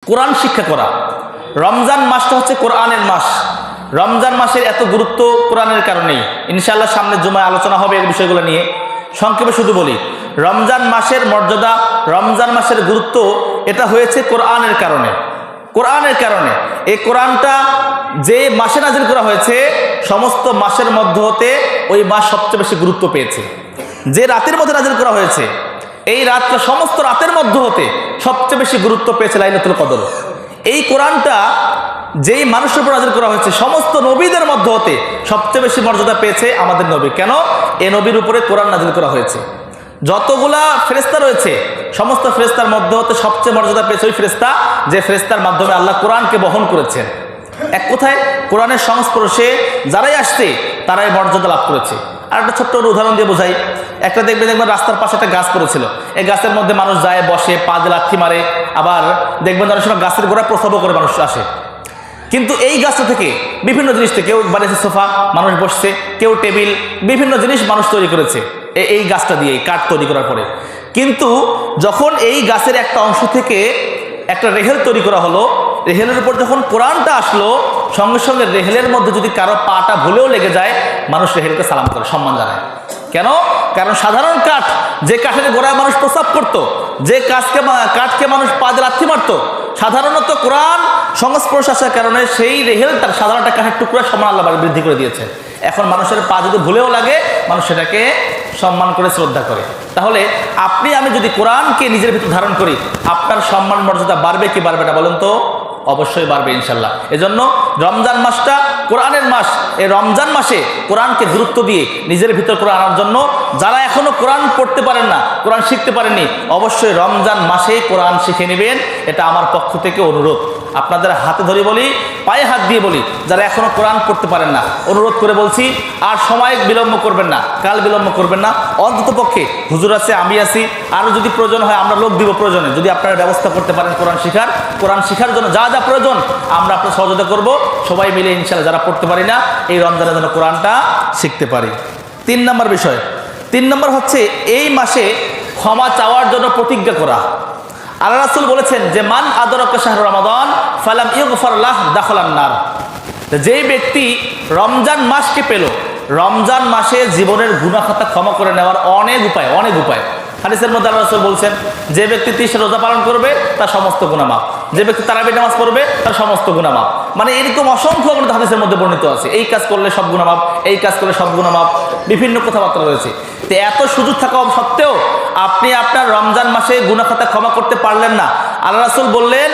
কোরআন শিক্ষা করা। রমজান মাসটা হচ্ছে কোরআনের মাস। রমজান মাসের এত গুরুত্ব কোরআনের কারণেই। ইনশাআল্লাহ সামনে জুমায় আলোচনা হবে এই বিষয়গুলো নিয়ে। সংক্ষেপে শুধু বলি, রমজান মাসের মর্যাদা, রমজান মাসের গুরুত্ব এটা হয়েছে কোরআনের কারণে। কোরআনের কারণে এই কোরআনটা যে মাসে নাজিল করা হয়েছে, সমস্ত মাসের মধ্যে হতে ওই মাস সবচেয়ে বেশি গুরুত্ব পেয়েছে। যে রাতের মধ্যে নাজিল করা হয়েছে, এই রাতটা সমস্ত রাতের মধ্যে হতে সবচেয়ে বেশি গুরুত্ব পেয়েছে লাইলাতুল কদর। এই কোরআনটা যেই মানুষের উপর নাজিল করা হয়েছে, সমস্ত নবীদের মধ্যে হতে সবচেয়ে বেশি মর্যাদা পেয়েছে আমাদের নবী। কেন? এই নবীর উপরে কোরআন নাজিল করা হয়েছে। যতগুলা ফেরেশতা রয়েছে, সমস্ত ফেরেশতার মধ্যে হতে সবচেয়ে মর্যাদা পেয়েছে ওই ফেরেশতা যে ফেরেশতার মাধ্যমে আল্লাহ কোরআনকে বহন করেছেন। এক কথায় কোরআনের সংস্পর্শে যারাই আসছে তারাই মর্যাদা লাভ করেছে। আর একটা ছোট্ট উদাহরণ দিয়ে বোঝাই। একটা দেখবেন রাস্তার পাশে একটা গাছ পড়েছিল, এই গাছের মধ্যে মানুষ যায়, বসে, পা দিয়ে লাথি মারে। আবার দেখবেন অনেক সময় গাছের গোড়ায় প্রসবও করে মানুষ আসে। কিন্তু এই গাছটা থেকে বিভিন্ন জিনিস থেকে, কেউ বানিয়েছে সোফা, মানুষ বসছে, কেউ টেবিল, বিভিন্ন জিনিস মানুষ তৈরি করেছে এই গাছটা দিয়ে, এই কাঠ তৈরি করার পরে। কিন্তু যখন এই গাছের একটা অংশ থেকে একটা রেহেল তৈরি করা হলো, রেহেলের উপর যখন কোরআনটা আসলো, সঙ্গে সঙ্গে রেহেলের মধ্যে যদি কারো পাটা ভুলেও লেগে যায়, মানুষ রেহেলকে সালাম করে, সম্মান জানায়। কেন? কারণ সাধারণ কাঠ, যে কাঠের গোড়ায় মানুষ প্রস্রাব করতো, যে কাঠকে মানুষ পা দিয়ে লাথি মারতো, সাধারণত কোরআন সংস্পর্শ আসার কারণে সেই রেহেলটার, সাধারণ একটা কাঠের টুকরা সম্মান আল্লাহ বৃদ্ধি করে দিয়েছে। এখন মানুষের পা যদি ভুলেও লাগে, মানুষ সেটাকে সম্মান করে, শ্রদ্ধা করে। তাহলে আপনি আমি যদি কোরআনকে নিজের ভিতর ধারণ করি, আপনার সম্মান মর্যাদা বাড়বে কি বাড়বে না বলেন তো? অবশ্যই বাড়বে ইনশাল্লাহ। এজন্য রমজান মাসটা কোরআনের মাস। এই রমজান মাসে কোরআনকে গুরুত্ব দিয়ে নিজের ভিতর করে আনার জন্য যারা এখনো কোরআন পড়তে পারেন না, কোরআন শিখতে পারেননি, অবশ্যই রমজান মাসে কোরআন শিখে নেবেন। এটা আমার পক্ষ থেকে অনুরোধ। আপনাদের হাতে ধরে বলি, পায়ে হাত দিয়ে বলি, যারা এখনো কোরআন পড়তে পারেন না, অনুরোধ করে বলছি, আর সময় বিলম্ব করবেন না, কাল বিলম্ব করবেন না। অন্তত পক্ষে হুজুর আছে, আমি আছি, আরও যদি প্রয়োজন হয় আমরা লোক দিব প্রয়োজনে। যদি আপনারা ব্যবস্থা করতে পারেন কোরআন শিখার জন্য যা যা প্রয়োজন আমরা আপনার সহযোগিতা করব। সবাই মিলে ইনশাআল্লাহ যারা পড়তে পারি না, এই রমজানের জন্য কোরআনটা শিখতে পারি। 3 নম্বর বিষয়, 3 নম্বর হচ্ছে এই মাসে ক্ষমা চাওয়ার জন্য প্রতিজ্ঞা করা। আল্লাহ রাসূল বলেছেন যে মান আদরাকা শাহরু রমাদান ফালাম ইউগফার লাহ দাখালান নার। যেই ব্যক্তি রমজান মাসকে পেল, রমজান মাসে জীবনের গুনাহ খাতা ক্ষমা করে নেওয়ার অনেক উপায়। হাদিসের মধ্যে আল্লাহ রাসূল বলছেন, যে ব্যক্তি 30 রোজা পালন করবে তার সমস্ত গুনাহ মাফ, যে ব্যক্তি তারাবি নামাজ পড়বে তার সমস্ত গুনাহ মাফ। মানে এরকম অসংখ্য হাদিসের মধ্যে বর্ণিত আছে, এই কাজ করলে সব গুনাহ মাফ, এই কাজ করলে সব গুনাহ মাফ, বিভিন্ন কথাবার্তা রয়েছে। তো এত সুযোগ থাকা সত্ত্বেও আপনি আপনার রমজান মাসে গুনাহ খাতা ক্ষমা করতে পারলেন না। আল্লাহ রাসূল বললেন,